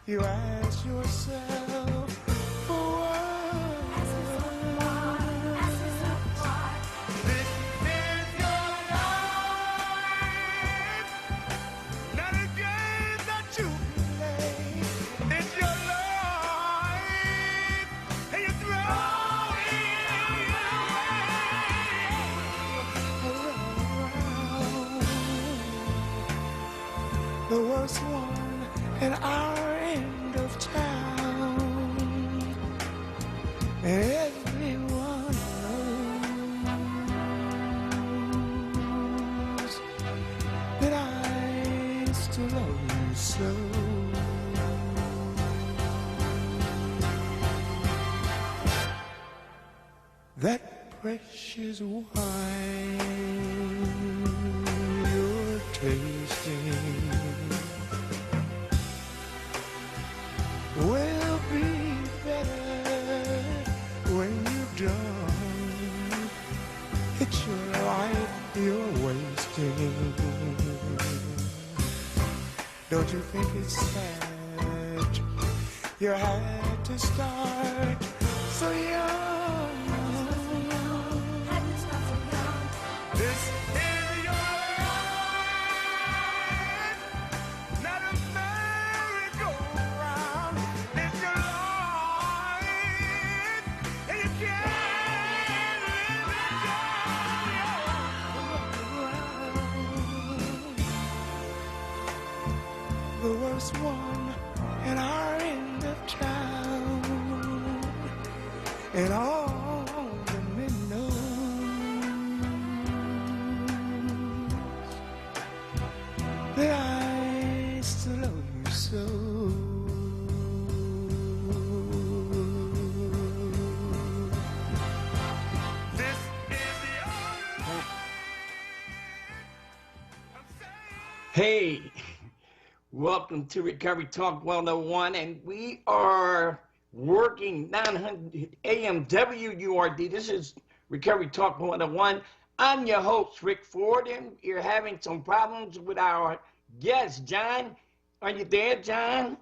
You ask yourself for what? This is your life, not a game that you play. It's your life, and you throw it around. The worst one at our end of town, and everyone knows that I still love you so. That precious wine you're tasting will be better when you're done. It's your life you're wasting. Don't you think it's sad you had to start so young? This is your life, not a merry-go-round. It's your life, and you can't live it down. The worst one in our end of town, and all the men know that I still love you so. This is your life. Hey, welcome to Recovery Talk 101, and we are working 900 AM WURD. This is Recovery Talk 101. I'm your host, Rick Ford, and we're having some problems with our guest, John. Are you there, John?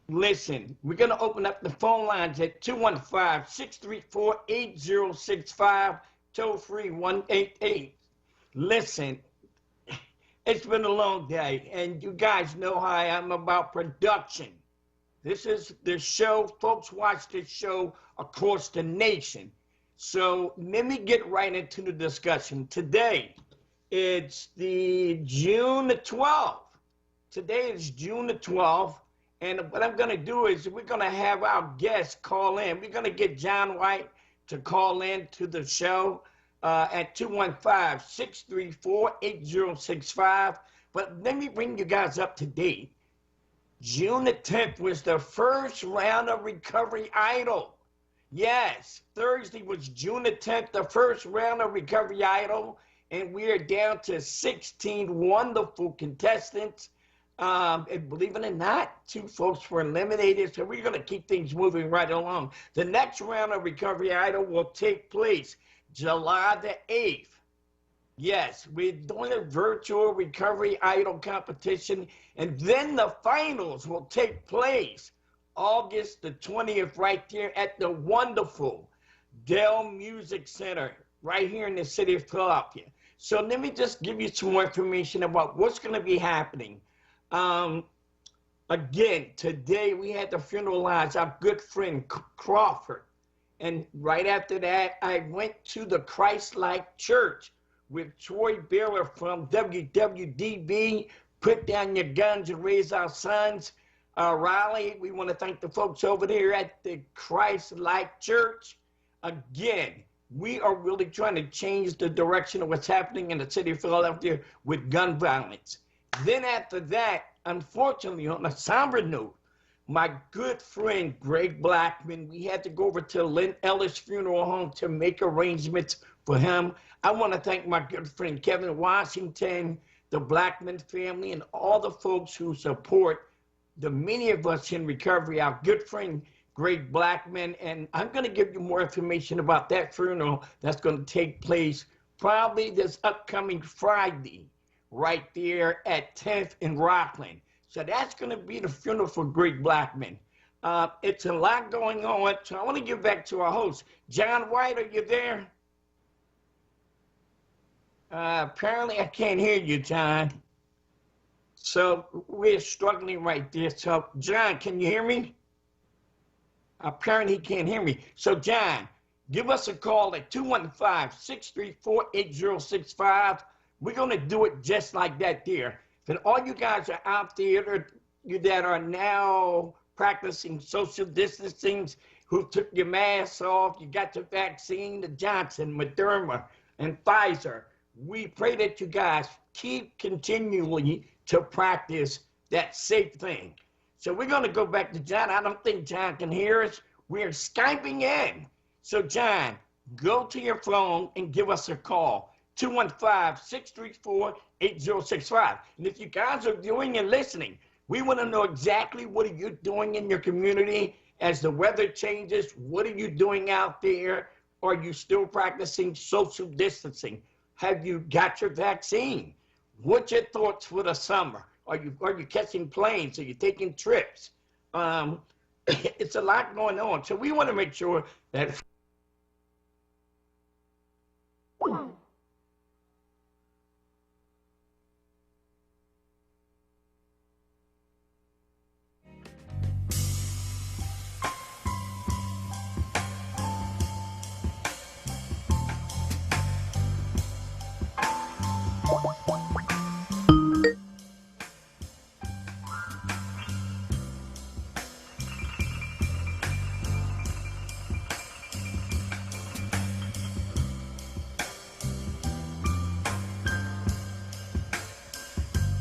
Listen, we're going to open up the phone lines at 215-634-8065, toll free 188. Listen, it's been a long day, and you guys know how I am about production. This is the show. Folks watch this show across the nation. So let me get right into the discussion. Today, it's the June the 12th. Today is June the 12th. And what I'm going to do is we're going to have our guests call in. We're going to get John White to call in to the show at 215-634-8065. But let me bring you guys up to date. June the 10th was the first round of Recovery Idol. Yes, Thursday was June the 10th, the first round of Recovery Idol, and we are down to 16 wonderful contestants. And believe it or not, 2 folks were eliminated, so we're going to keep things moving right along. The next round of Recovery Idol will take place July the 8th. Yes, we're doing a virtual Recovery Idol competition, and then the finals will take place August the 20th right there at the wonderful Dell Music Center right here in the city of Philadelphia. So let me just give you some more information about what's going to be happening. Again, today we had to funeralize our good friend Crawford. And right after that, I went to the Christ-like Church with Troy Baylor from WWDB, Put Down Your Guns and Raise Our Sons. Raleigh, we want to thank the folks over there at the Christ-like Church. Again, we are really trying to change the direction of what's happening in the city of Philadelphia with gun violence. Then after that, unfortunately, on a somber note, my good friend Greg Blackman, we had to go over to Lynn Ellis Funeral Home to make arrangements for him. I want to thank my good friend Kevin Washington, the Blackman family, and all the folks who support the many of us in recovery, our good friend Greg Blackman. And I'm going to give you more information about that funeral that's going to take place probably this upcoming Friday right there at 10th in Rockland. So that's going to be the funeral for Greg Blackman. It's a lot going on. So I want to give back to our host. John White, are you there? Apparently I can't hear you, John. So we're struggling right there. So John, can you hear me? Apparently he can't hear me. So John, give us a call at 215-634-8065. We're going to do it just like that there. And all you guys are out there that are now practicing social distancing, who took your masks off, you got your vaccine, the Johnson, Moderna, and Pfizer. We pray that you guys keep continually to practice that safe thing. So we're going to go back to John. I don't think John can hear us. We're Skyping in. So John, go to your phone and give us a call. 215-634-8065. And if you guys are viewing and listening, we want to know exactly what are you doing in your community as the weather changes. What are you doing out there? Are you still practicing social distancing? Have you got your vaccine? What's your thoughts for the summer? Are you catching planes? Are you taking trips? It's a lot going on. So we want to make sure that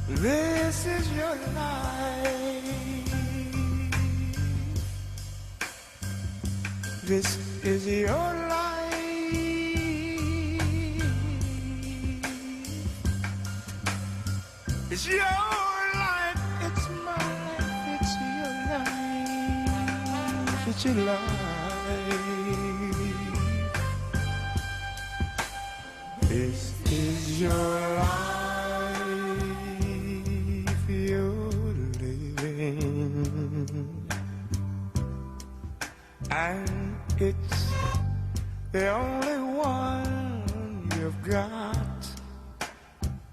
this is your life. This is your life. It's your life. It's my life. It's your life. It's your life. This is your life. And it's the only one you've got.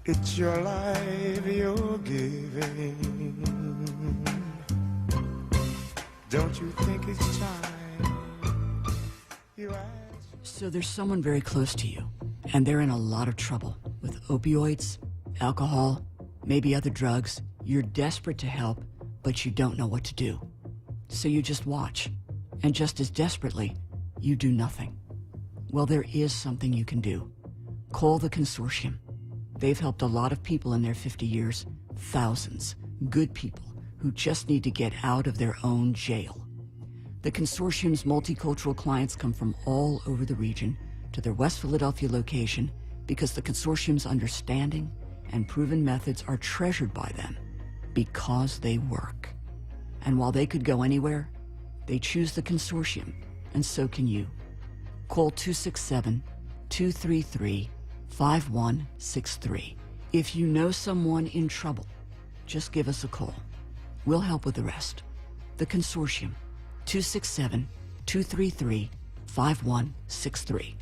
It's your life you're giving. Don't you think it's time you ask? So there's someone very close to you, and they're in a lot of trouble with opioids, alcohol, maybe other drugs. You're desperate to help, but you don't know what to do. So you just watch. And just as desperately, you do nothing. Well, there is something you can do. Call the consortium. They've helped a lot of people in their 50 years, thousands, good people who just need to get out of their own jail. The consortium's multicultural clients come from all over the region to their West Philadelphia location because the consortium's understanding and proven methods are treasured by them because they work. And while they could go anywhere, they choose the consortium, and so can you. Call 267-233-5163. If you know someone in trouble, just give us a call. We'll help with the rest. The consortium, 267-233-5163.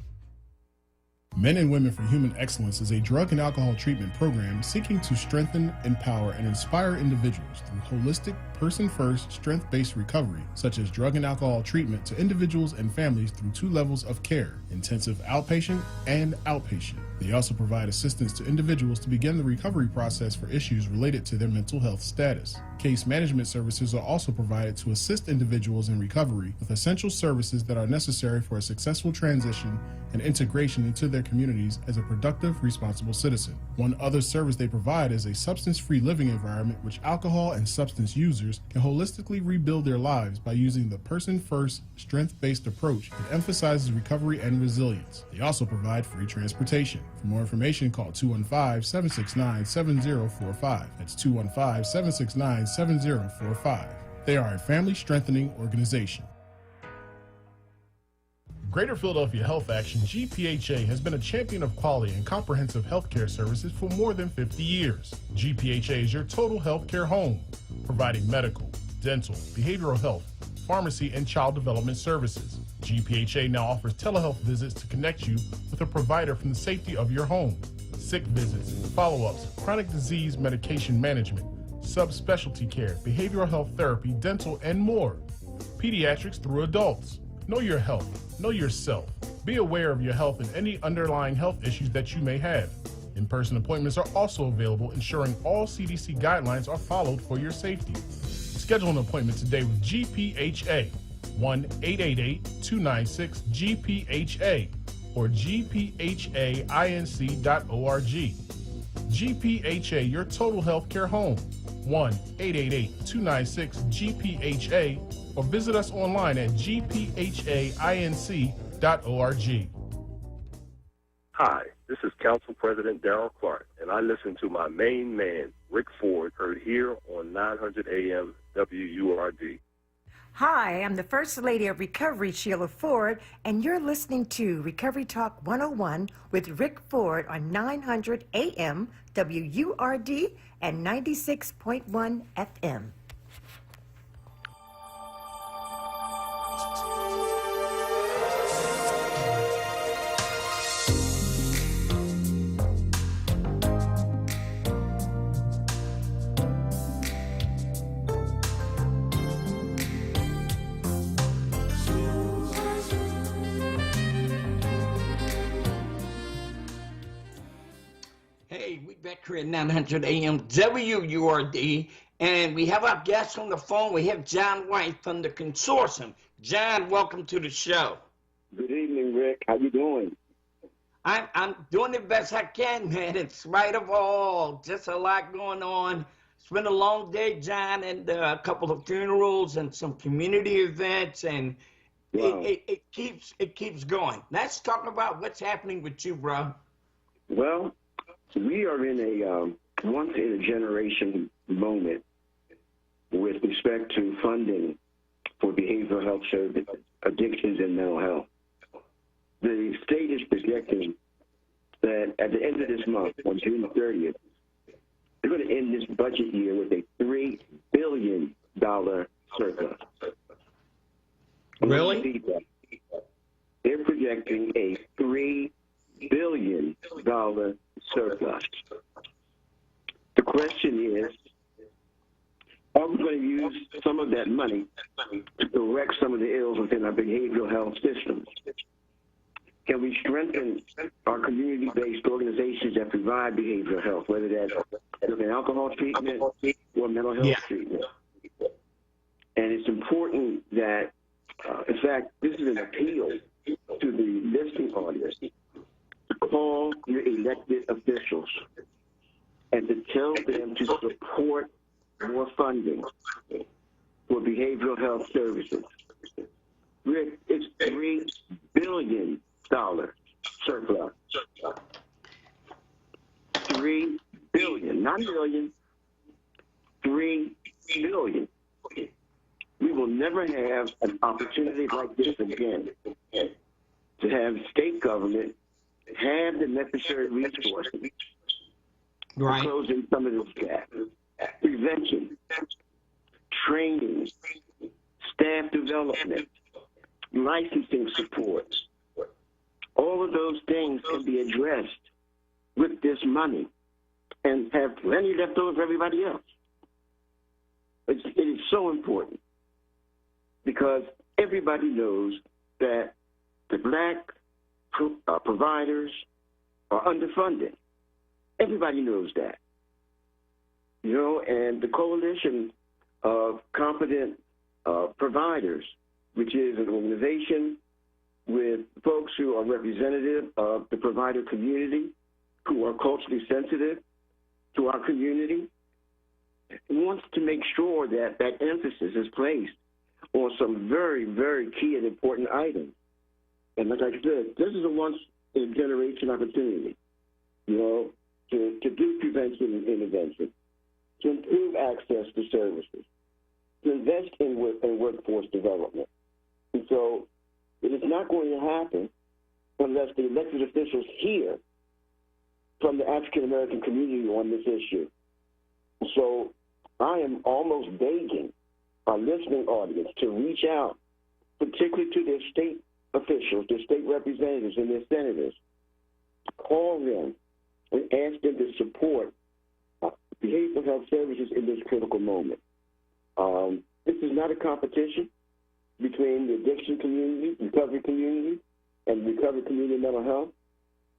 Men and Women for Human Excellence is a drug and alcohol treatment program seeking to strengthen, empower, and inspire individuals through holistic, person-first, strength-based recovery, such as drug and alcohol treatment to individuals and families through 2 levels of care, intensive outpatient and outpatient. They also provide assistance to individuals to begin the recovery process for issues related to their mental health status. Case management services are also provided to assist individuals in recovery with essential services that are necessary for a successful transition and integration into their communities as a productive, responsible citizen. One other service they provide is a substance-free living environment which alcohol and substance users can holistically rebuild their lives by using the person-first, strength-based approach that emphasizes recovery and resilience. They also provide free transportation. For more information, call 215-769-7045. That's 215-769-7045. They are a family strengthening organization. Greater Philadelphia Health Action, GPHA, has been a champion of quality and comprehensive healthcare services for more than 50 years. GPHA is your total healthcare home, providing medical, dental, behavioral health, pharmacy, and child development services. GPHA now offers telehealth visits to connect you with a provider from the safety of your home. Sick visits, follow-ups, chronic disease medication management, subspecialty care, behavioral health therapy, dental, and more. Pediatrics through adults. Know your health. Know yourself. Be aware of your health and any underlying health issues that you may have. In-person appointments are also available, ensuring all CDC guidelines are followed for your safety. Schedule an appointment today with GPHA, 1-888-296-GPHA or gphainc.org. GPHA, your total healthcare home, 1-888-296-GPHA or visit us online at gphainc.org. Hi, this is Council President Darrell Clark, and I listen to my main man, Rick Ford, heard here on 900 AM WURD. Hi, I'm the First Lady of Recovery, Sheila Ford, and you're listening to Recovery Talk 101 with Rick Ford on 900 AM WURD and 96.1 FM. Hey, we back here at 900 AM WURD, and we have our guest on the phone. We have John White from the consortium. John, welcome to the show. Good evening, Rick. How you doing? I'm doing the best I can, man, in spite of all. Just a lot going on. It's been a long day, John, and a couple of funerals and some community events, and Wow. it keeps going. Let's talk about what's happening with you, bro. Well, we are in a once-in-a-generation moment with respect to funding for behavioral health services, addictions, and mental health. The state is projecting that at the end of this month, on June 30th, they're going to end this budget year with a $3 billion surplus. Really? They're projecting a $3 billion surplus. The question is, are we going to use some of that money to correct some of the ills within our behavioral health systems? Can we strengthen our community-based organizations that provide behavioral health, whether that's alcohol treatment or mental health treatment? And it's important that, in fact, this is an appeal to the listening audience to call your elected officials and to tell them to support more funding for behavioral health services. Rick, it's $3 billion surplus. $3 billion, not million, $3 billion. We will never have an opportunity like this again to have state government have the necessary resources Right. to close in some of this gap. Prevention, training, staff development, licensing support. All of those things can be addressed with this money and have plenty left over for everybody else. It is so important because everybody knows that the black providers are underfunded. Everybody knows that. You know, and the Coalition of Competent Providers, which is an organization with folks who are representative of the provider community, who are culturally sensitive to our community, wants to make sure that that emphasis is placed on some very, very key and important items. And like I said, this is a once-in-a-generation opportunity, you know, to do prevention and intervention, to improve access to services, to invest in workforce development. And so It is not going to happen unless the elected officials hear from the African American community on this issue. So I am almost begging our listening audience to reach out, particularly to their state officials, their state representatives and their senators. Call them and ask them to support behavioral health services in this critical moment. This is not a competition between the addiction community, recovery community, and recovery community mental health,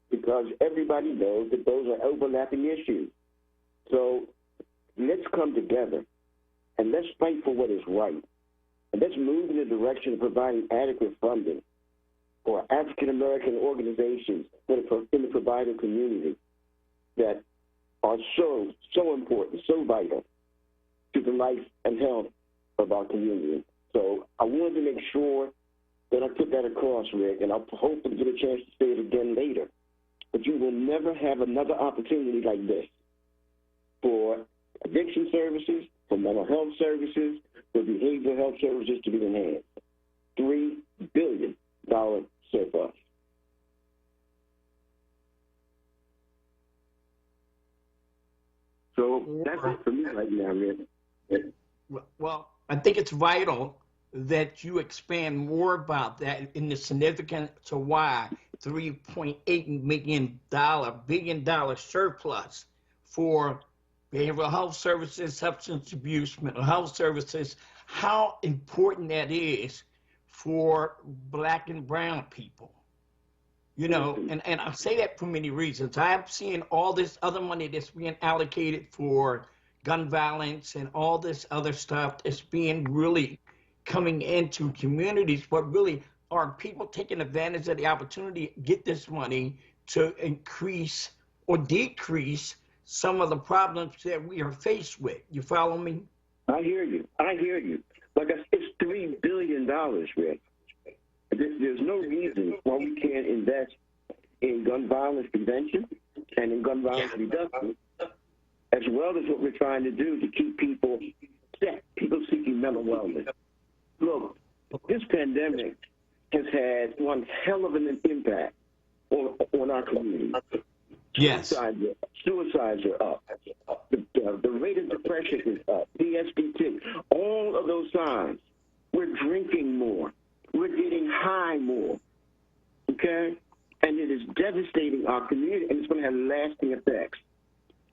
because everybody knows that those are overlapping issues. So let's come together and let's fight for what is right. And let's move in the direction of providing adequate funding for African-American organizations that are in the provider community that are so important, so vital to the life and health of our community. So I wanted to make sure that I put that across, Rick, and I hope to get a chance to say it again later. But you will never have another opportunity like this for addiction services, for mental health services, for behavioral health services to be enhanced. $3 billion surplus. So that's it for me right now, Rick. Well, I think it's vital that you expand more about that in the significance of why $3.8 billion surplus for behavioral health services, substance abuse, mental health services, how important that is for Black and brown people. You know, and I say that for many reasons. I'm seeing all this other money that's being allocated for gun violence and all this other stuff that's being really coming into communities, but really are people taking advantage of the opportunity to get this money to increase or decrease some of the problems that we are faced with. You follow me? I hear you. Like it's $3 billion, Rick. There's no reason why we can't invest in gun violence prevention and in gun violence reduction, as well as what we're trying to do to keep people set, people seeking mental wellness. Look, this pandemic has had one hell of an impact on our community. Yes. Suicides are up. The rate of depression is up. PSDT. All of those signs. We're drinking more. We're getting high more. Okay? And it is devastating our community, and it's going to have lasting effects.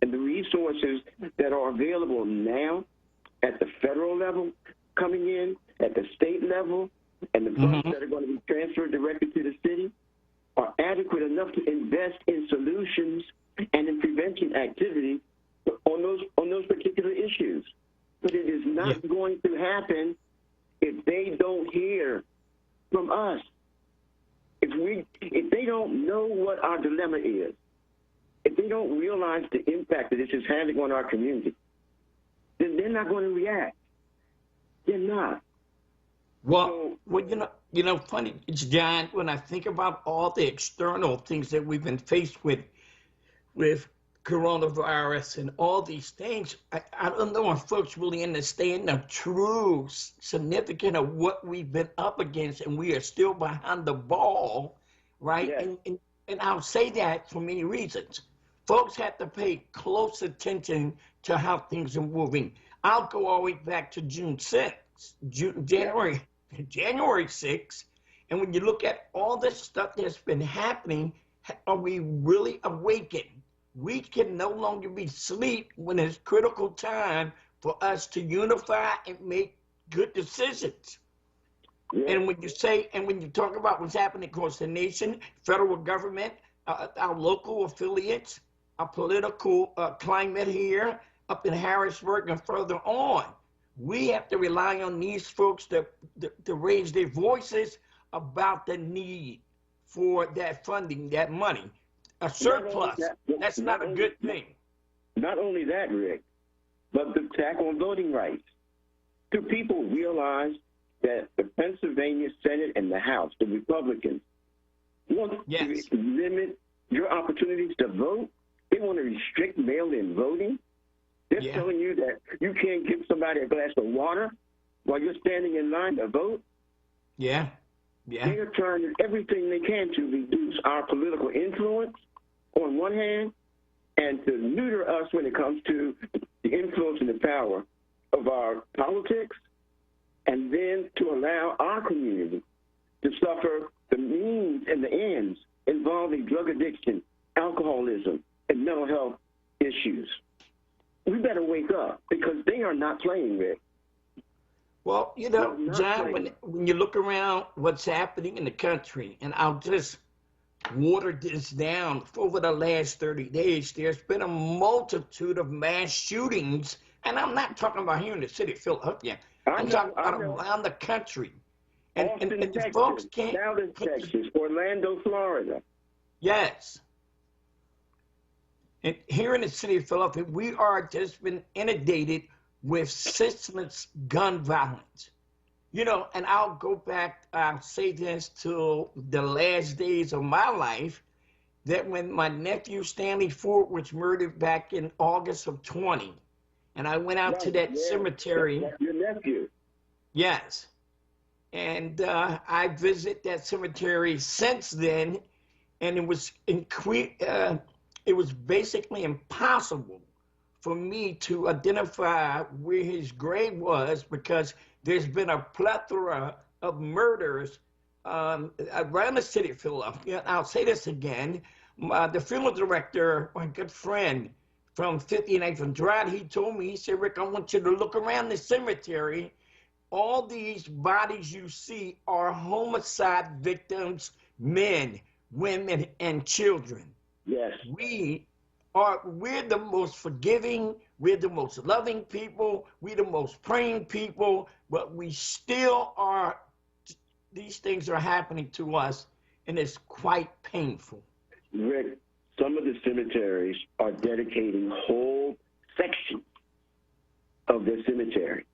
And the resources that are available now at the federal level coming in, at the state level, and the funds that are going to be transferred directly to the city are adequate enough to invest in solutions and in prevention activity on those particular issues. But it is not going to happen if they don't hear from us. If they don't know what our dilemma is, if they don't realize the impact that this is having on our community, then they're not going to react. They're not. Well, you know, funny, it's John, when I think about all the external things that we've been faced with coronavirus and all these things, I don't know if folks really understand the true significance of what we've been up against, and we are still behind the ball, right? Yes. And I'll say that for many reasons. Folks have to pay close attention to how things are moving. I'll go all the way back to June 6th, January 6th, and when you look at all this stuff that's been happening, are we really awakened? We can no longer be asleep when it's critical time for us to unify and make good decisions. Yeah. And when you talk about what's happening across the nation, federal government, our local affiliates, our political climate here up in Harrisburg and further on, we have to rely on these folks to raise their voices about the need for that funding, that money. A surplus, that's not a good thing. Not only that, Rick, but the attack on voting rights. Do people realize that the Pennsylvania Senate and the House, the Republicans, want to limit your opportunities to vote? They want to restrict mail-in voting. They're telling you that you can't give somebody a glass of water while you're standing in line to vote. Yeah. Yeah. They are trying to, everything they can to reduce our political influence on one hand, and to neuter us when it comes to the influence and the power of our politics, and then to allow our community to suffer the means and the ends involving drug addiction, alcoholism, and mental health issues. We better wake up, because they are not playing, Rick. Well, you know, John, when you look around what's happening in the country, and I'll just water this down, over the last 30 days, there's been a multitude of mass shootings, and I'm not talking about here in the city of Philadelphia. I'm talking about around the country. And, Austin, and Texas, folks can't. Dallas, Texas, Orlando, Florida. Yes. And here in the city of Philadelphia, we are just been inundated with senseless gun violence. You know, and I'll go back, I'll say this to the last days of my life, that when my nephew Stanley Ford was murdered back in August of 20, and I went out to that cemetery. That's your nephew. Yes. And I visited that cemetery since then, and it was basically impossible for me to identify where his grave was, because there's been a plethora of murders around the city of Philadelphia. I'll say this again. The funeral director, my good friend from 59th and Drive, he told me, he said, Rick, I want you to look around the cemetery. All these bodies you see are homicide victims, men, women, and children. Yes. We're the most forgiving, we're the most loving people, we're the most praying people, but we still are, these things are happening to us, and it's quite painful. Rick, some of the cemeteries are dedicating whole sections of their cemetery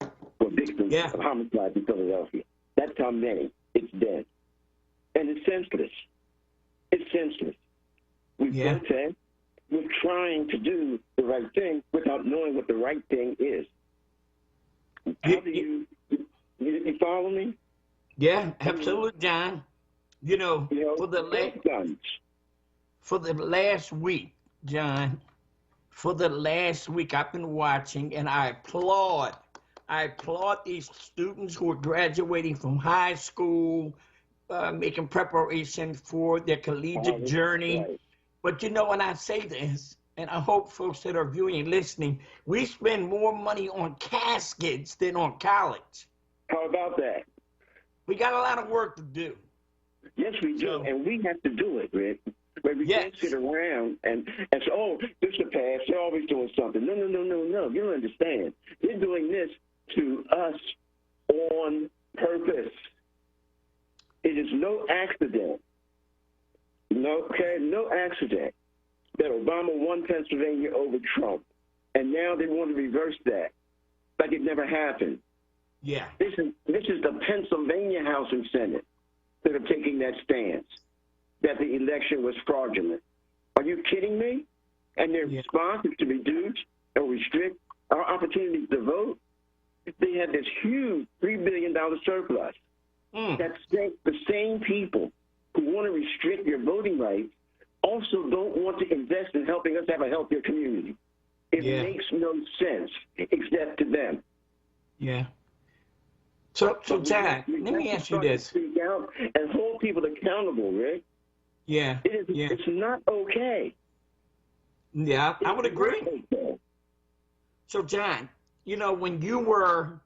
for victims of homicide in Philadelphia. That's how many. It's dead. And it's senseless. It's senseless. We're trying to do the right thing without knowing what the right thing is. How do you follow me? Yeah, absolutely, John. You know, for the last week, John, for the last week I've been watching, and I applaud these students who are graduating from high school, making preparation for their collegiate journey. Right. But you know, when I say this, and I hope folks that are viewing and listening, we spend more money on caskets than on college. How about that? We got a lot of work to do. Yes, we do, and we have to do it, Rick. But we can't sit around and say, oh, this is the past, they're always doing something. No. You don't understand. They're doing this to us on purpose. It is no accident. No accident that Obama won Pennsylvania over Trump, and now they want to reverse that, like it never happened. Yeah. This is the Pennsylvania House and Senate that are taking that stance that the election was fraudulent. Are you kidding me? And their response is to reduce or restrict our opportunities to vote. They have this huge $3 billion surplus. That's the same people who want to restrict your voting rights also don't want to invest in helping us have a healthier community. It makes no sense except to them. Yeah. So John, let me ask you this. Speak out and hold people accountable, Rick. Yeah. It's not okay. Yeah, I would agree. Okay. So John, you know, when you were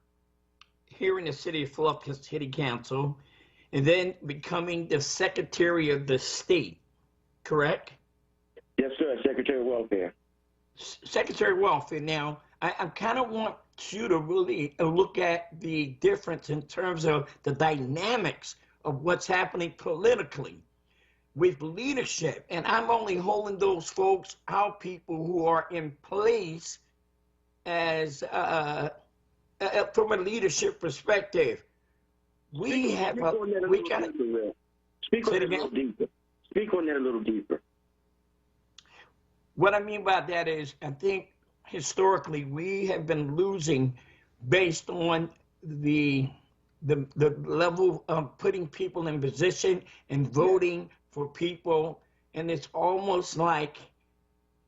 here in the city of Philadelphia City Council, and then becoming the Secretary of the State, correct? Yes, sir. Secretary of Welfare. Secretary of Welfare. Now, I kind of want you to really look at the difference in terms of the dynamics of what's happening politically with leadership. And I'm only holding those folks out, people who are in place as from a leadership perspective. Speak on that a little deeper. What I mean by that is, I think historically we have been losing based on the the level of putting people in position and voting for people, and it's almost like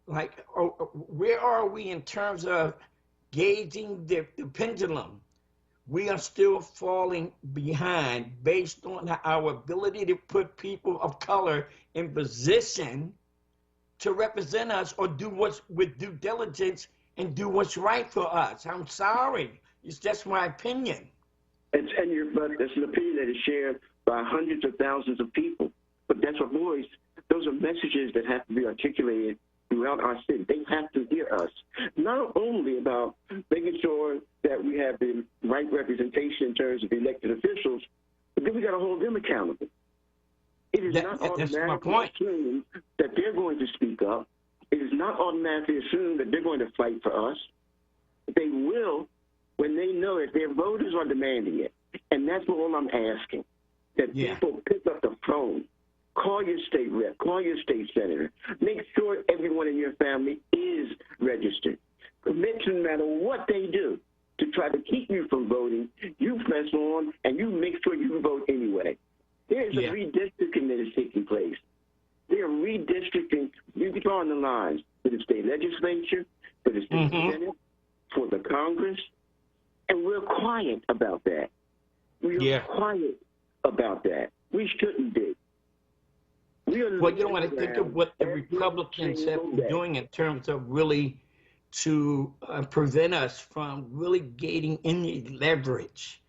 where are we in terms of gauging the pendulum? We are still falling behind based on our ability to put people of color in position to represent us or do what's with due diligence and do what's right for us. I'm sorry. It's just my opinion. But it's an opinion that is shared by hundreds of thousands of people. But that's a voice. Those are messages that have to be articulated throughout our city. They have to hear us, not only about making sure that we have the right representation in terms of elected officials, but then we got to hold them accountable. It is not automatically assumed that they're going to speak up. It is not automatically assumed that they're going to fight for us. They will when they know that their voters are demanding it. And that's all I'm asking, that people pick up the phone, call your state rep, call your state senator, make sure everyone in your family is registered. Commit to no matter what they do to try to keep you from voting, you press on and you make sure you vote anyway. There's a redistricting that is taking place. They are redistricting, you're drawing the lines for the state legislature, for the state senate, for the Congress, and we're quiet about that. We are quiet about that. We shouldn't be. Well, you don't want to think of what the Republicans have been doing in terms of really to prevent us from really gaining any leverage.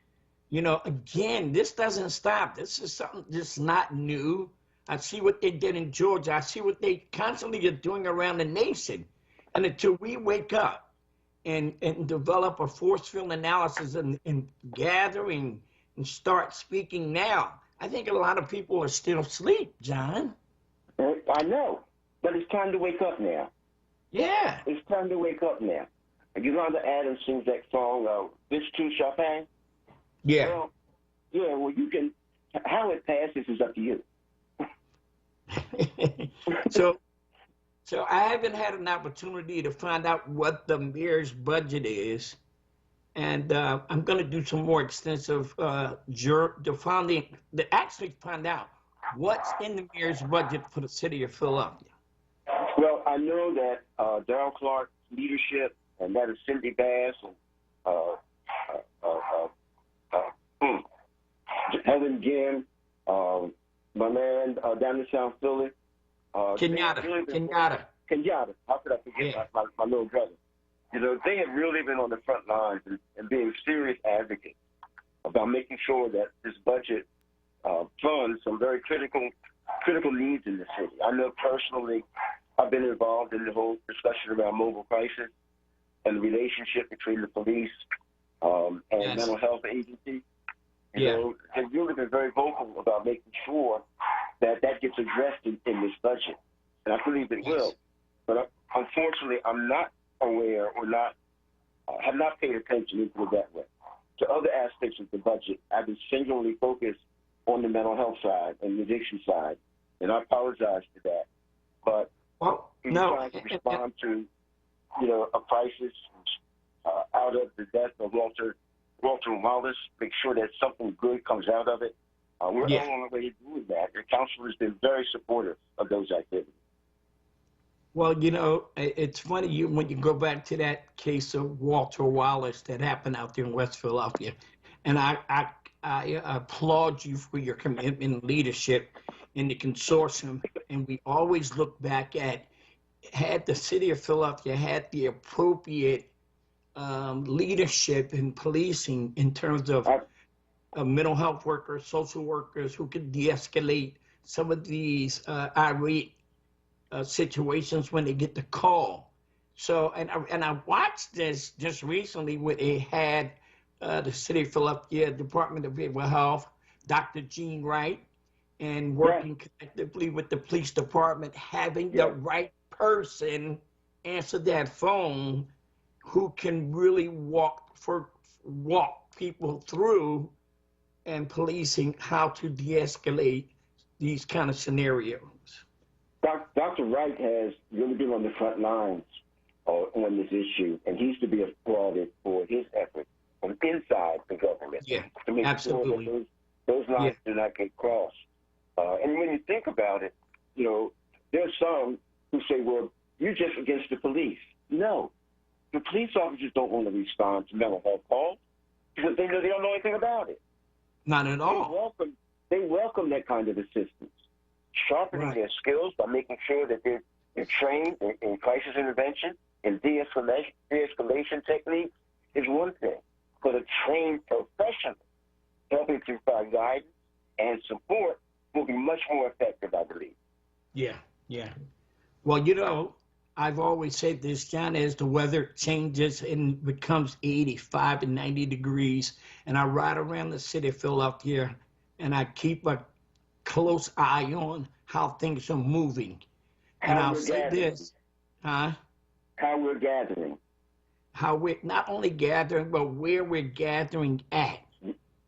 You know, again, this doesn't stop. This is something that's not new. I see what they did in Georgia. I see what they constantly are doing around the nation. And until we wake up and develop a force-field analysis and gathering and start speaking now, I think a lot of people are still asleep, John. I know, but it's time to wake up now. Yeah. It's time to wake up now. You know how the Adams sings that song, This Too Shall Pass? Yeah. Well, you can, how it passes is up to you. So I haven't had an opportunity to find out what the mayor's budget is. And I'm going to do some more extensive actually find out what's in the mayor's budget for the city of Philadelphia. Well, I know that Darrell Clark's leadership, and that is Cindy Bass and Helen Ginn, my man down in South Philly. Kenyatta. How could I forget my little brother? You know, they have really been on the front lines and being serious advocates about making sure that this budget funds some very critical needs in the city. I know personally I've been involved in the whole discussion around mobile crisis and the relationship between the police and mental health agencies. You know, they've really been very vocal about making sure that gets addressed in this budget. And I believe it will. But unfortunately, I'm not aware or have not paid attention into it that way. To other aspects of the budget, I've been singularly focused on the mental health side and the addiction side, and I apologize for that. But trying to respond to, you know, a crisis out of the death of Walter Wallace, make sure that something good comes out of it. We're all on the way to doing that. The council has been very supportive of those activities. Well, you know, it's funny when you go back to that case of Walter Wallace that happened out there in West Philadelphia, and I applaud you for your commitment and leadership in the consortium. And we always look back at, had the city of Philadelphia had the appropriate leadership in policing in terms of mental health workers, social workers who could de-escalate some of these irate situations when they get the call. So, and I watched this just recently where they had the City of Philadelphia Department of Behavioral Health, Dr. Jean Wright, and working collectively with the police department, having the right person answer that phone who can really walk people through and policing how to de-escalate these kind of scenarios. Dr. Wright has really been on the front lines on this issue, and he's to be applauded for his efforts from inside the government. to make Absolutely. sure that those lines do not get crossed. And when you think about it, you know, there's some who say, well, you're just against the police. No, the police officers don't want to respond to mental health calls because they know they don't know anything about it. Not at all. They welcome that kind of assistance, sharpening their skills by making sure that they're trained in crisis intervention and de-escalation techniques is one thing. But a trained professional helping to provide guidance and support will be much more effective, I believe. Yeah, yeah. Well, you know, I've always said this, John, as the weather changes and becomes 85 and 90 degrees, and I ride around the city of Philadelphia, and I keep a close eye on how things are moving. And I'll say this, How we're gathering. How we're not only gathering, but where we're gathering at.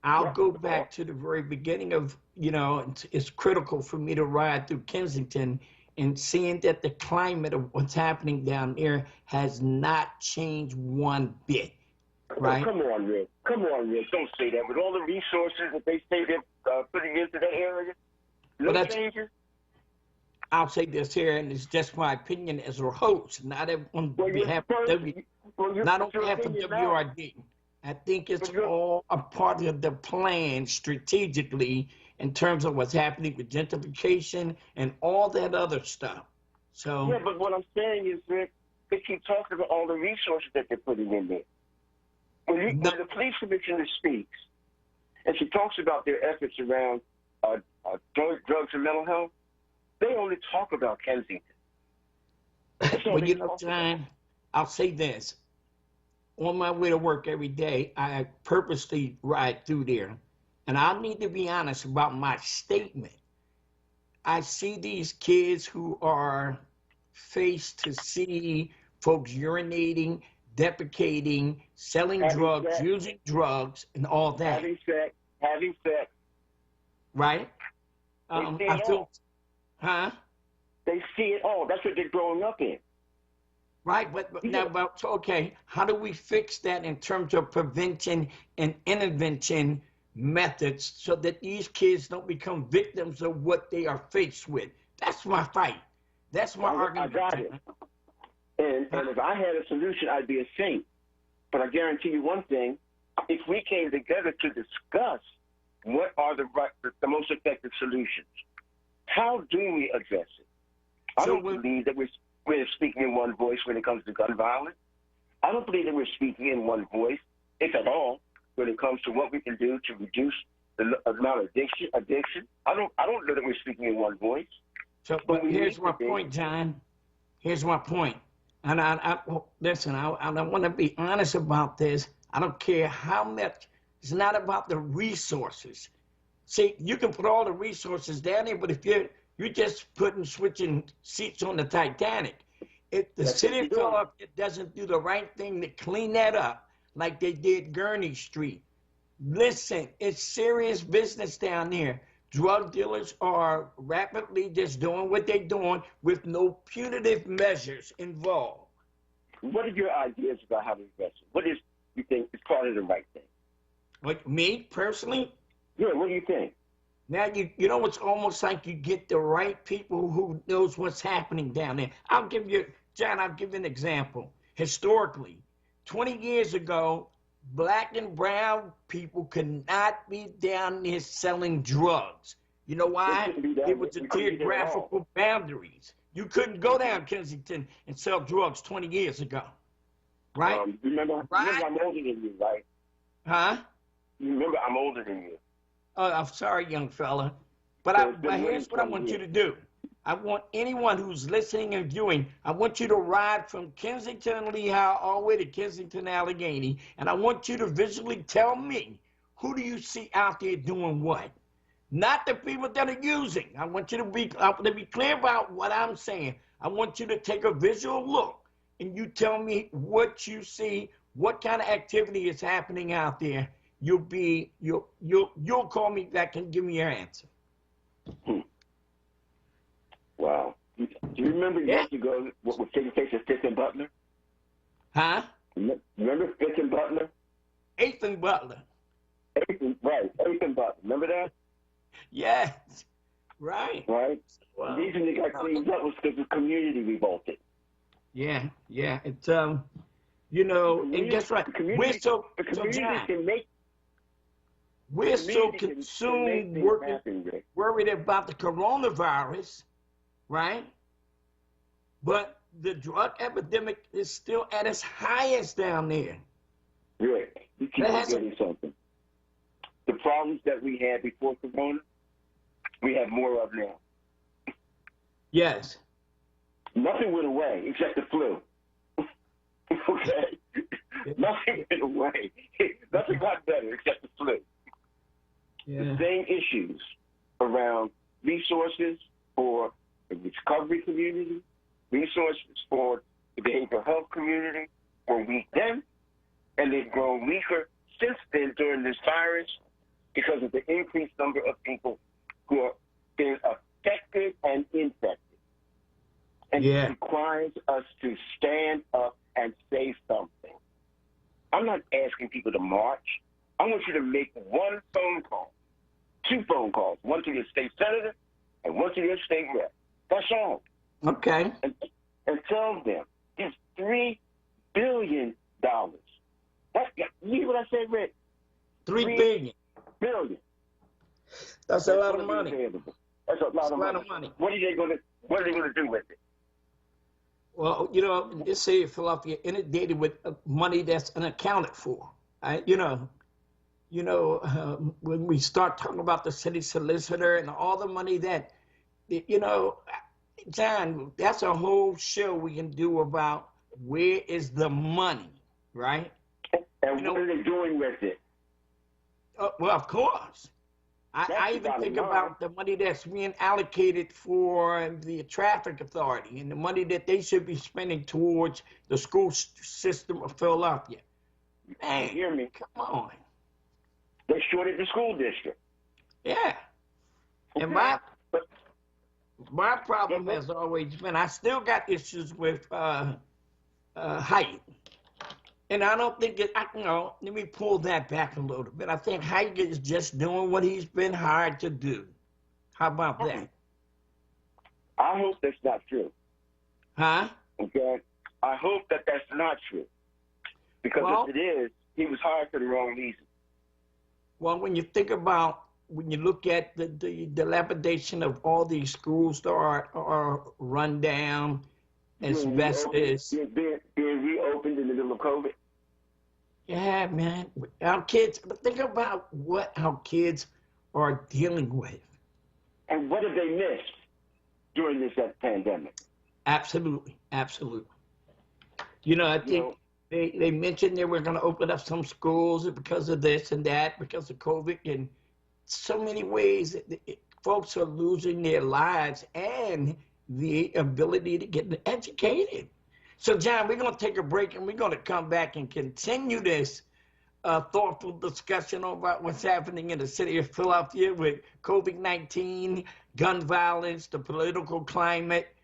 I'll go back to the very beginning of, you know, it's critical for me to ride through Kensington and seeing that the climate of what's happening down there has not changed one bit, right? Oh, come on, Rick. Come on, Rick. Don't say that. With all the resources that they say they're putting into that area, no changes. I'll say this here, and it's just my opinion as a host, not on behalf of WRD. I think it's all a part of the plan strategically in terms of what's happening with gentrification and all that other stuff. So yeah, but what I'm saying is, Rick, they keep talking about all the resources that they're putting in there. When the police commissioner speaks, and she talks about their efforts around drugs and mental health, they only talk about Kensington. Well, you know, John, I'll say this. On my way to work every day, I purposely ride through there. And I need to be honest about my statement. I see these kids who are faced to see folks urinating, defecating, selling drugs, using drugs, and all that. Having sex. Right? I feel, They see it all. That's what they're growing up in. Right, but okay, how do we fix that in terms of prevention and intervention methods so that these kids don't become victims of what they are faced with? That's my fight. That's my argument. I got it. And if I had a solution, I'd be a saint. But I guarantee you one thing, if we came together to discuss what are the most effective solutions, how do we address it? I don't believe that we're speaking in one voice when it comes to gun violence. I don't believe that we're speaking in one voice, if at all, when it comes to what we can do to reduce the amount of addiction. I don't know that we're speaking in one voice. So, but here's my point, John. Here's my point. And listen, I want to be honest about this. I don't care how much. It's not about the resources. See, you can put all the resources down there, but if you're just switching seats on the Titanic. If the city of Philadelphia doesn't do the right thing to clean that up, like they did Gurney Street, listen, it's serious business down there. Drug dealers are rapidly just doing what they're doing with no punitive measures involved. What are your ideas about how to address it? What is you think is part of the right thing? Like me, personally? Yeah, what do you think? Now, you know, it's almost like you get the right people who knows what's happening down there. John, I'll give you an example. Historically, 20 years ago, black and brown people could not be down there selling drugs. You know why? It was the geographical boundaries. You couldn't go down Kensington and sell drugs 20 years ago. Right? Remember I'm older than you, right? Huh? Remember, I'm older than you. I'm sorry, young fella, but here's what I want you to do. I want anyone who's listening and viewing, I want you to ride from Kensington and Lehigh all the way to Kensington, Allegheny, and I want you to visually tell me, who do you see out there doing what? Not the people that are using. I want you to be clear about what I'm saying. I want you to take a visual look, and you tell me what you see, what kind of activity is happening out there. You'll call me back and give me your answer. Wow. Do you remember years ago what was taking place at 5th and Butler? Huh? Remember 5th and Butler? 8th and Butler. 8th Right, Ethan Butler. Remember that? Yes. Right. Right? Wow. The reason they got cleaned up was because the community revolted. Yeah. It's you know, and guess what? We're so John, we're so consumed worried about the coronavirus, right? But the drug epidemic is still at its highest down there. Rick, you keep forgetting something. The problems that we had before Corona, we have more of now. Yes. Nothing went away except the flu. Okay? Nothing went away. Nothing got better except the flu. Yeah. The same issues around resources for the recovery community, resources for the behavioral health community were weak then, and they've grown weaker since then during this virus because of the increased number of people who are being affected and infected. And it requires us to stand up and say something. I'm not asking people to march. I want you to make one phone call, 2 phone calls, one to your state senator and one to your state rep. That's all. Okay. And tell them it's $3 billion. You hear what I said, Rick? $3 billion. That's a lot of money. That's a lot of money. What are they going to do with it? Well, you know, this city of Philadelphia inundated with money that's unaccounted for. When we start talking about the city solicitor and all the money that, you know, John, that's a whole show we can do about where is the money, right? And what are they doing with it? Well, of course. I even think about the money that's being allocated for the traffic authority and the money that they should be spending towards the school system of Philadelphia. Man, you hear me? Come on. They shorted the school district. Yeah. And my problem has always been, I still got issues with height. And I don't think let me pull that back a little bit. I think Height is just doing what he's been hired to do. How about that? I hope that's not true. Huh? Okay? I hope that that's not true. Because if it is, he was hired for the wrong reason. Well, when you look at the dilapidation of all these schools that are run down, asbestos. Being reopened in the middle of COVID. Yeah, man. Our kids, think about what our kids are dealing with. And what have they missed during this pandemic? Absolutely. You know, I think they mentioned they were going to open up some schools because of this and that, because of COVID. In so many ways, folks are losing their lives and the ability to get educated. So, John, we're going to take a break, and we're going to come back and continue this thoughtful discussion about what's happening in the city of Philadelphia with COVID-19, gun violence, the political climate.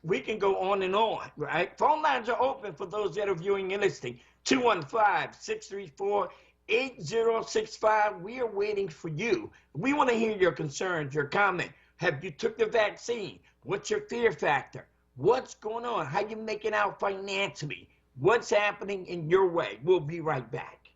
We can go on and on, right? Phone lines are open for those that are viewing and listening. 215-634-8065. We are waiting for you. We want to hear your concerns, your comment. Have you took the vaccine? What's your fear factor? What's going on? How you making out financially? What's happening in your way? We'll be right back.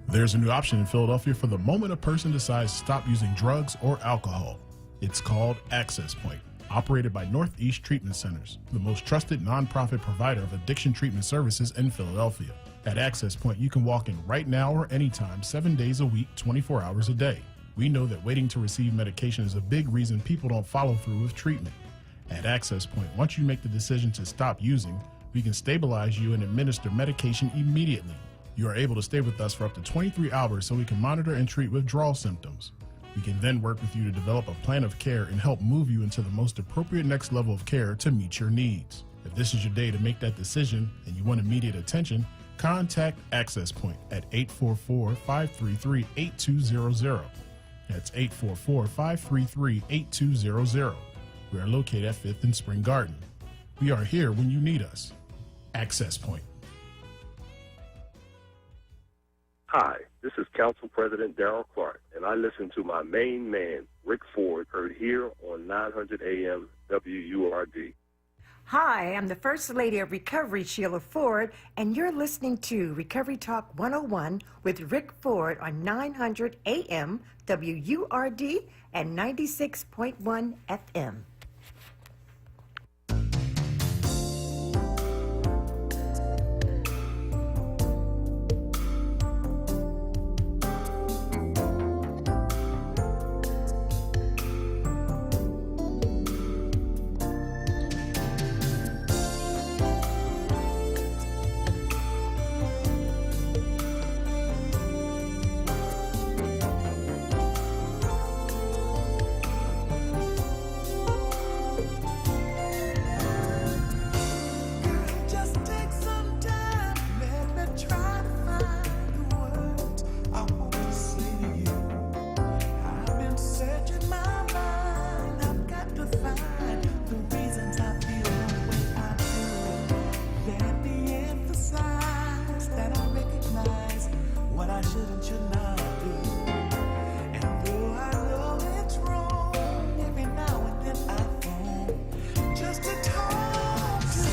There's a new option in Philadelphia for the moment a person decides to stop using drugs or alcohol. It's called Access Point, operated by Northeast Treatment Centers, the most trusted nonprofit provider of addiction treatment services in Philadelphia. At Access Point, you can walk in right now or anytime, 7 days a week, 24 hours a day. We know that waiting to receive medication is a big reason people don't follow through with treatment. At Access Point, once you make the decision to stop using, we can stabilize you and administer medication immediately. You are able to stay with us for up to 23 hours so we can monitor and treat withdrawal symptoms. We can then work with you to develop a plan of care and help move you into the most appropriate next level of care to meet your needs. If this is your day to make that decision and you want immediate attention, contact Access Point at 844-533-8200. That's 844-533-8200. We are located at 5th and Spring Garden. We are here when you need us. Access Point. Hi, this is Council President Darrell Clark, and I listen to my main man, Rick Ford, heard here on 900 AM WURD. Hi, I'm the First Lady of Recovery, Sheila Ford, and you're listening to Recovery Talk 101 with Rick Ford on 900 AM WURD and 96.1 FM. Just take some time, let me try to find the words I want to say to you. I've been searching my mind, I've got to find the reasons I feel the way I do. Let me emphasize that I recognize what I should and should not do. And though I know it's wrong, every now and then I phone just to talk to you.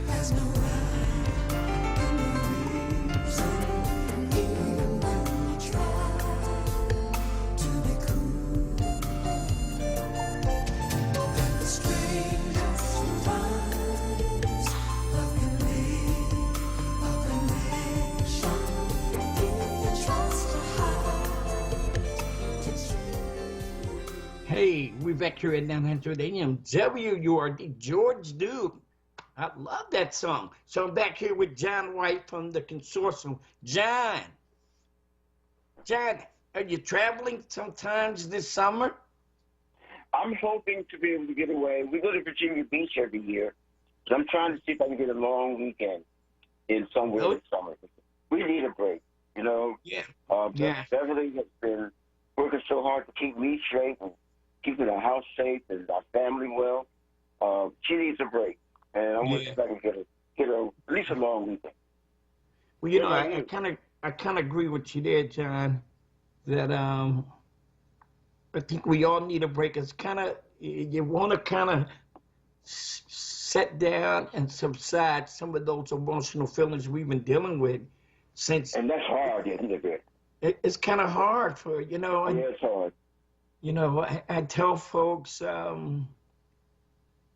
There's no rhyme in the reason, even when we try to be cool. That the strangest times love can lead a connection if you trust your heart to choose. Hey, we're back here at 900 AM WURD. George Duke. I love that song. So I'm back here with John White from the consortium. John, are you traveling sometimes this summer? I'm hoping to be able to get away. We go to Virginia Beach every year, so I'm trying to see if I can get a long weekend in somewhere Oh. this summer. We need a break, you know. Yeah. Beverly has been working so hard to keep me straight and keeping our house safe and our family well. She needs a break, and I'm wondering if I can get at least a long weekend. Well, you Yeah, know, yeah. I kind of agree with you there, John. That I think we all need a break. It's kind of you want to kind of sit down and subside some of those emotional feelings we've been dealing with since. And that's hard, isn't it? It's kind of hard for Yeah, it's hard. You know, I tell folks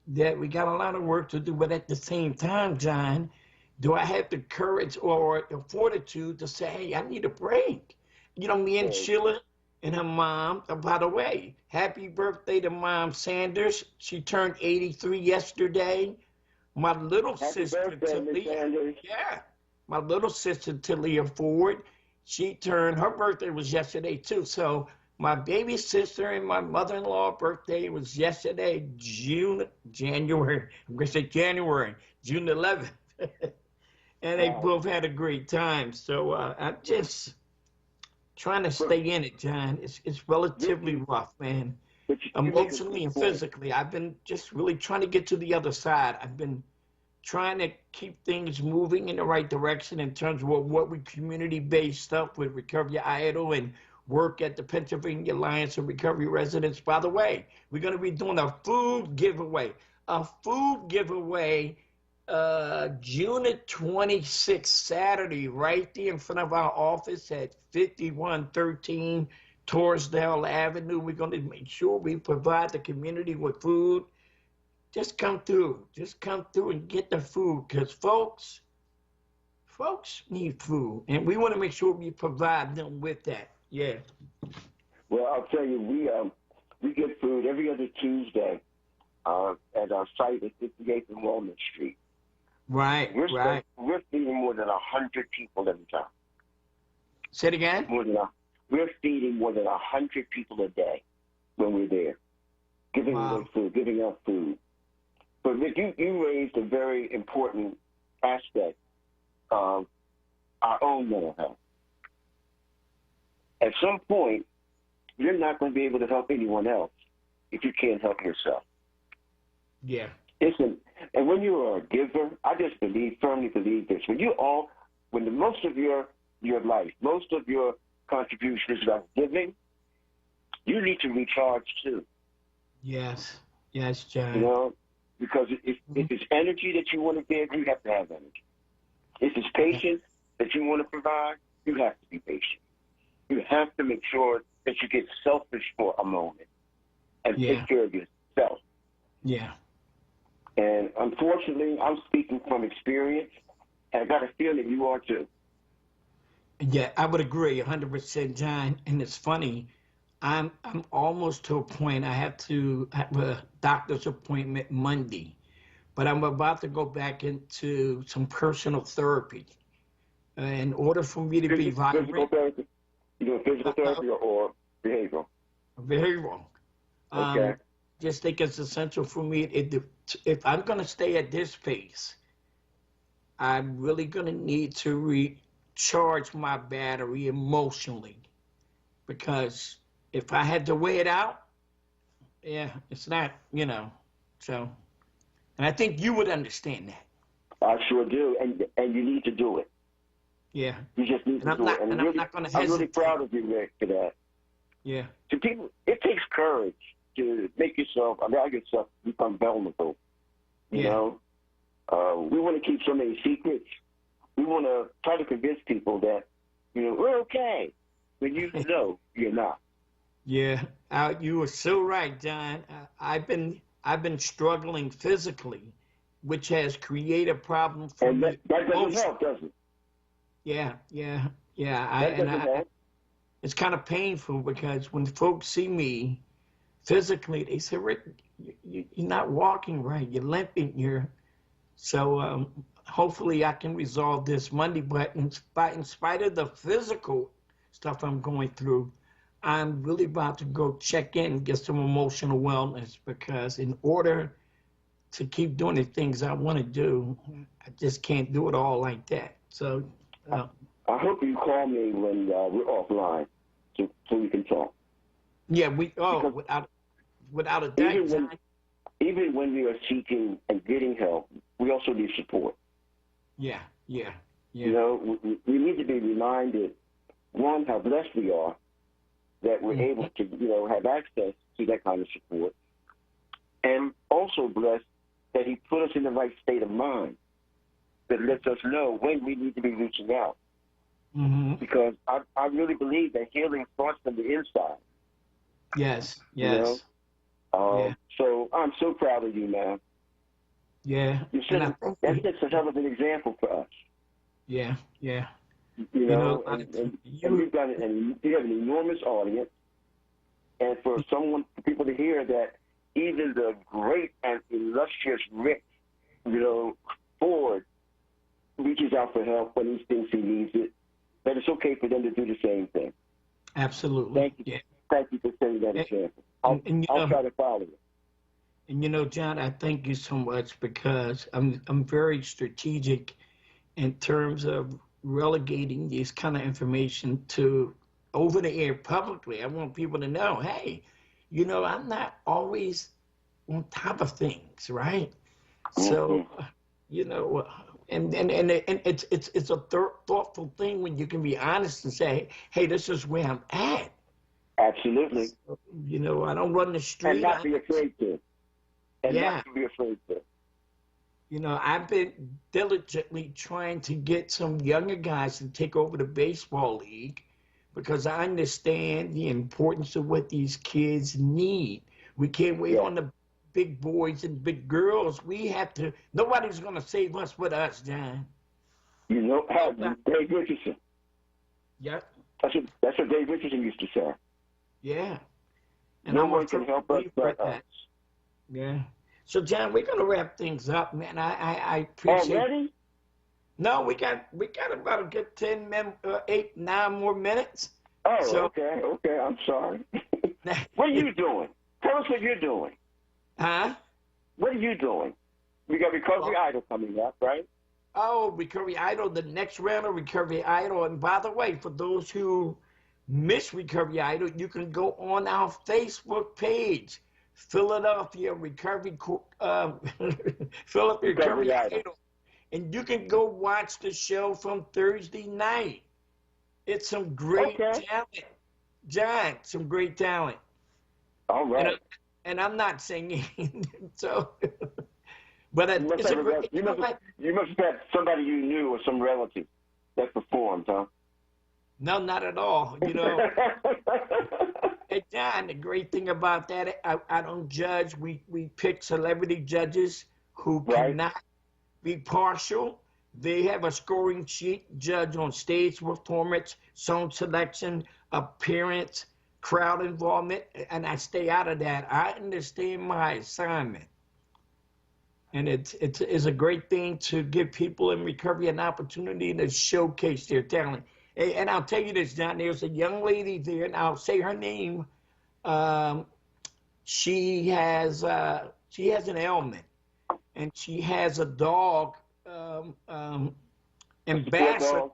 that we got a lot of work to do, but at the same time, John, do I have the courage or the fortitude to say, hey, I need a break? You know, me and Right. Sheila and her mom, by the way, happy birthday to Mom Sanders. She turned 83 yesterday. My little Happy sister, birthday, Miss Talia, Sanders. yeah, my little sister, Talia Ford, her birthday was yesterday too. So my baby sister and my mother-in-law birthday was yesterday, June 11th. And they Wow. both had a great time. So I'm just trying to stay in it, John. It's relatively rough, man. But you make a Emotionally good and point. physically. I've been just really trying to get to the other side. I've been trying to keep things moving in the right direction in terms of what we community-based stuff with Recovery Idol and work at the Pennsylvania Alliance of Recovery Residents. By the way, we're going to be doing a food giveaway. June the 26th, Saturday, right there in front of our office at 5113 Torresdale Avenue. We're going to make sure we provide the community with food. Just come through and get the food, because folks need food, and we want to make sure we provide them with that. Yeah. Well, I'll tell you, we get food every other Tuesday at our site at 58th and Walnut Street. Right. We're feeding more than 100 people every time. Say it again? We're feeding more than 100 people a day when we're there, giving away food, giving out food. But Rick, you raised a very important aspect of our own mental health. At some point, you're not going to be able to help anyone else if you can't help yourself. Yeah. Listen, and when you are a giver, I just firmly believe this. When when the most of your life, most of your contributions are giving, you need to recharge too. Yes. Yes, John. You know, because if it's energy that you want to give, you have to have energy. If it's patience that you want to provide, you have to be patient. You have to make sure that you get selfish for a moment and take care of yourself. Yeah. And unfortunately, I'm speaking from experience, and I got a feeling you are too. Yeah, I would agree 100%, John. And it's funny, I'm almost to a point. I have to have a doctor's appointment Monday, but I'm about to go back into some personal therapy. In order for me to be vibrant. Physical therapy? You doing physical therapy or behavioral? Behavioral. Okay. Just think it's essential for me. If I'm going to stay at this pace, I'm really going to need to recharge my battery emotionally. Because if I had to weigh it out, yeah, it's not, so. And I think you would understand that. I sure do, and you need to do it. Yeah. You just need to do it. And I'm not going to hesitate. I'm really proud of you, Rick, for that. Yeah. To people, it takes courage to make yourself, allow yourself to become vulnerable. You know, we want to keep so many secrets. We want to try to convince people that, we're okay. When you know you're not. Yeah, you are so right, John. I've been struggling physically, which has created a problem for me. That doesn't help, does it? Yeah. It's kind of painful because when folks see me physically, they say, "Rick, you're not walking right. You're limping. So hopefully I can resolve this Monday. But in spite of the physical stuff I'm going through, I'm really about to go check in and get some emotional wellness, because in order to keep doing the things I want to do, I just can't do it all like that. So I hope you call me when we're offline so we can talk. Yeah, without a doubt. Even when we are seeking and getting help, we also need support. Yeah. We need to be reminded, one, how blessed we are that we're able to, have access to that kind of support, and also blessed that he put us in the right state of mind that lets us know when we need to be reaching out. Mm-hmm. Because I really believe that healing starts from the inside. Yes. So I'm so proud of you, man. Yeah. That's a hell of an example for us. Yeah. And you have an enormous audience, and for people to hear that even the great and illustrious Rick, Ford, reaches out for help when he thinks he needs it, that it's okay for them to do the same thing. Absolutely. Thank you. Thank you for setting that example. I'll try to follow it. And John, I thank you so much, because I'm very strategic in terms of relegating this kind of information to over the air publicly. I want people to know, hey, I'm not always on top of things, right? So, and it's a thoughtful thing when you can be honest and say, hey, this is where I'm at. Absolutely. So, I don't run the street. And not be afraid to. Not to be afraid to. I've been diligently trying to get some younger guys to take over the baseball league, because I understand the importance of what these kids need. We can't wait on the big boys and big girls. We have to. Nobody's going to save us but us, John. Dave Richardson. Yep. That's what Dave Richardson used to say. Yeah. And no one can help us but us. Yeah. So, John, we're going to wrap things up, man. I appreciate. Already? No, we got about a good 8, 9 more minutes. Oh, okay. I'm sorry. What are you doing? Tell us what you're doing. Huh? What are you doing? We got Recovery Idol coming up, right? Oh, Recovery Idol, the next round of Recovery Idol. And by the way, for those who miss Recovery Idol, you can go on our Facebook page, Philadelphia Recovery Idol, and you can go watch the show from Thursday night. It's some great talent, John. Some great talent. All right. And I'm not singing, so. But You must have had somebody you knew or some relative that performed, huh? No, not at all. You know, hey John, the great thing about that, I don't judge. We pick celebrity judges who cannot be partial. They have a scoring sheet, judge on stage performance, song selection, appearance, crowd involvement, and I stay out of that. I understand my assignment. And it's a great thing to give people in recovery an opportunity to showcase their talent. And I'll tell you this, John, there's a young lady there, and I'll say her name. She has an ailment, and she has a dog, ambassador.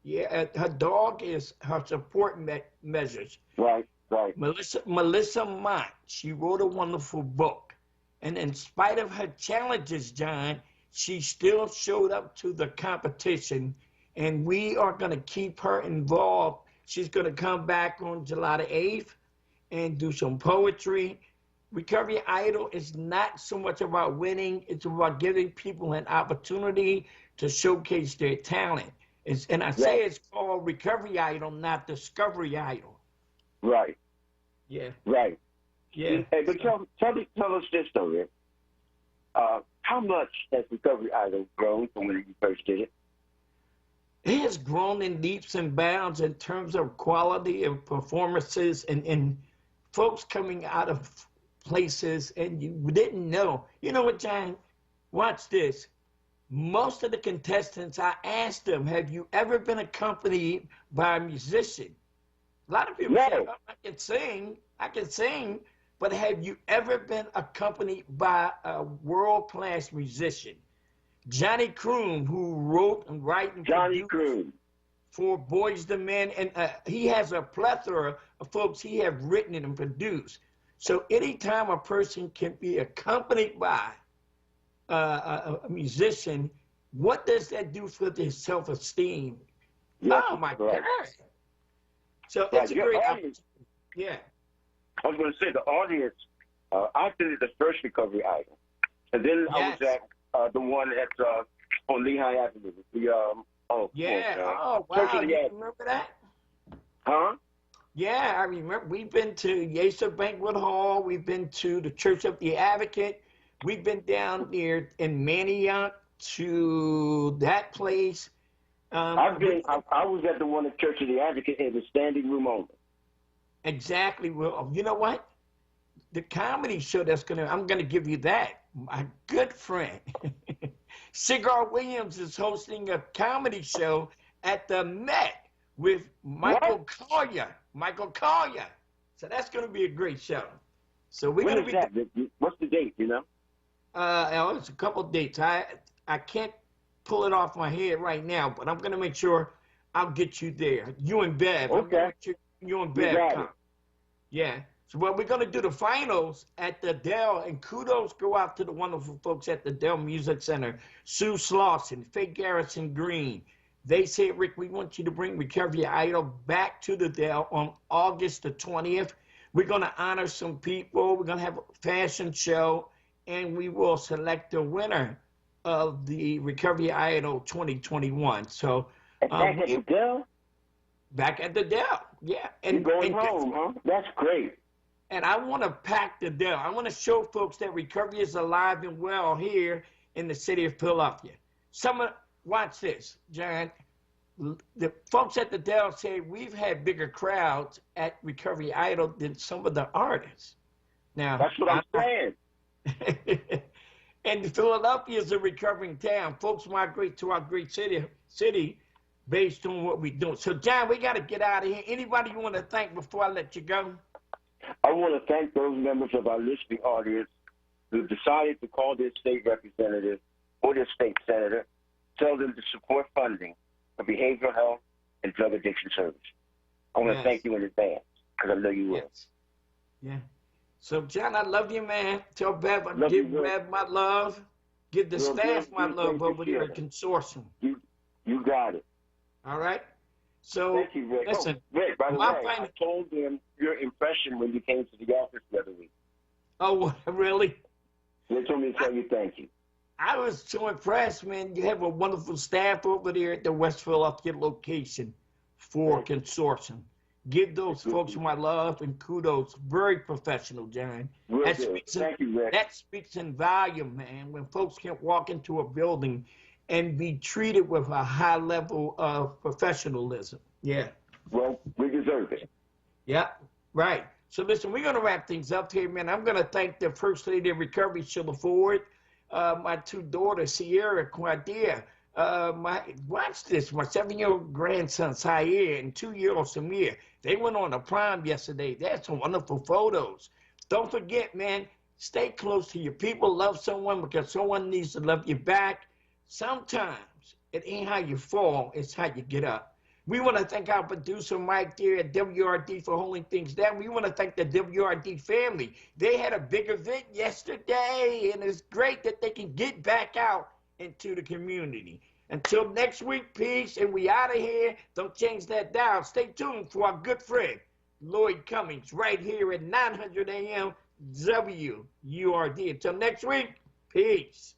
Yeah, her dog is her support measures. Right. Melissa Mott. She wrote a wonderful book. And in spite of her challenges, John, she still showed up to the competition, and we are going to keep her involved. She's going to come back on July the 8th and do some poetry. Recovery Idol is not so much about winning. It's about giving people an opportunity to showcase their talent. And I say it's called Recovery Idol, not Discovery Idol. Right. Yeah. Right. Yeah. Hey, but tell us this though, Rick. How much has Recovery Idol grown from when you first did it? It has grown in leaps and bounds in terms of quality of performances and folks coming out of places and you didn't know. You know what, John? Watch this. Most of the contestants, I asked them, have you ever been accompanied by a musician? A lot of people say, oh, I can sing, but have you ever been accompanied by a world-class musician? Johnny Croom, who wrote and wrote and produced for Boys to Men, and he has a plethora of folks he have written and produced. So anytime a person can be accompanied by a musician, what does that do for their self-esteem? Yes, oh my God! So it's a great opportunity. Yeah. I was going to say the audience. I did the first Recovery Idol, and then I was at the one at on Lehigh Avenue. Oh wow! You remember that? Huh? Yeah, I remember. We've been to Yesa Banquet Hall. We've been to the Church of the Advocate. We've been down there in Manioc to that place. I was at the one at Church of the Advocate in the standing room only. Exactly. Well, you know what? The comedy show I'm gonna give you that. My good friend, Cigar Williams is hosting a comedy show at the Met with Michael Collier. So that's gonna be a great show. So we're gonna be. That? What's the date? You know? It's a couple dates. I can't pull it off my head right now, but I'm gonna make sure I'll get you there. You and Bev. Okay. You and Bev come. Yeah. So we're going to do the finals at the Dell, and kudos go out to the wonderful folks at the Dell Music Center, Sue Slauson, Faye Garrison Green. They said, Rick, we want you to bring Recovery Idol back to the Dell on August the 20th. We're going to honor some people. We're going to have a fashion show, and we will select the winner of the Recovery Idol 2021. So back at the Dell? Back at the Dell, yeah. And going home, huh? That's great. And I want to pack the Dell. I want to show folks that recovery is alive and well here in the city of Philadelphia. Watch this, John. The folks at the Dell say we've had bigger crowds at Recovery Idol than some of the artists. Now that's what I'm saying. And Philadelphia is a recovering town. Folks migrate to our great city based on what we do. So, John, we got to get out of here. Anybody you want to thank before I let you go? I want to thank those members of our listening audience who decided to call their state representative or their state senator, tell them to support funding for behavioral health and drug addiction service. I want to thank you in advance because I know you will. Yeah. So, John, I love you, man. Tell Bev I give Bev my love. Give the Well, staff good, my good. love Thank you, over here Sheila. at Consortium. You got it. All right? So, Thank you, Rick. listen, Rick, by the my way, final- I told them your impression when you came to the office the other week. oh, really? They told me to tell you thank you. I was so impressed, man. You have a wonderful staff over there at the West Philadelphia location for Consortium. Give those folks my love and kudos. Very professional, John. Real That good. speaks, Thank you, Rick. that speaks in volume, man, when folks can walk into a building and be treated with a high level of professionalism. Yeah. Well, we deserve it. Yeah, right. So listen, we're going to wrap things up here, man. I'm going to thank the First Lady of Recovery, Sheila Ford, my two daughters, Sierra, Quadia, watch this, my 7-year-old grandson, Sayer, and 2-year-old Samir. They went on a prom yesterday. That's some wonderful photos. Don't forget, man, stay close to your people. Love someone because someone needs to love you back. Sometimes it ain't how you fall, it's how you get up. We want to thank our producer, Mike, there at WRD for holding things down. We want to thank the WRD family. They had a big event yesterday, and it's great that they can get back out into the community. Until next week, peace, and we out of here. Don't change that dial. Stay tuned for our good friend, Lloyd Cummings, right here at 900 AM WURD. Until next week, peace.